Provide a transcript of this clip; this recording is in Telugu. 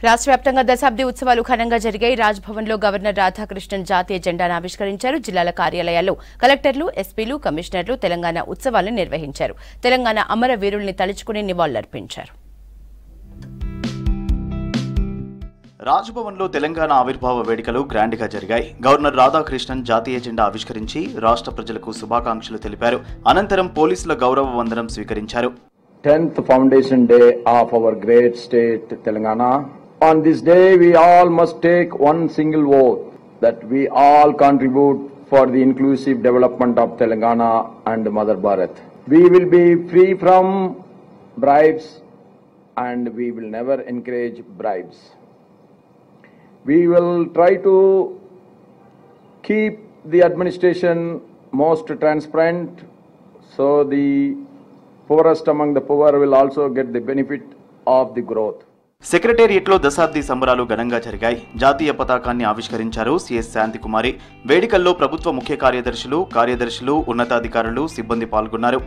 రాష్ట్ర వ్యాప్తంగా దశాబ్ది ఉత్సవాలు ఘనంగా జరిగాయి. రాజ్భవన్లో గవర్నర్ రాధాకృష్ణన్ జాతీయ జెండాను ఆవిష్కరించారు. జిల్లాల కార్యాలయాల్లో కలెక్టర్లు, ఎస్పీలు, కమిషనర్లు తెలంగాణ ఉత్సవాలను నిర్వహించారు. తెలంగాణ అమరవీరుల్ని తలుచుకుని నివాళులర్పించారు. రాజ్భవన్లో తెలంగాణ ఆవిర్భావ వేడుకలు గ్రాండ్గా జరిగాయి. గవర్నర్ రాధాకృష్ణన్ జాతీయ జెండా ఆవిష్కరించి రాష్ట్ర ప్రజలకు శుభాకాంక్షలు తెలిపారు. అనంతరం పోలీసుల గౌరవ వందనం స్వీకరించారు. 10th Foundation Day of our great state Telangana. On this day, we all must take one single oath that we all contribute for the inclusive development of Telangana and Mother Bharat. We will be free from bribes and we will never encourage bribes. We will try to keep the administration most transparent so the poorest among the poor will also get the benefit of the growth. సెక్రటేరియట్లో దశాబ్ది సంబరాలు ఘనంగా జరిగాయి. జాతీయ పతాకాన్ని ఆవిష్కరించారు సిఎస్ శాంతికుమారి. వేడుకల్లో ప్రభుత్వ ముఖ్య కార్యదర్శులు, ఉన్నతాధికారులు, సిబ్బంది పాల్గొన్నారు.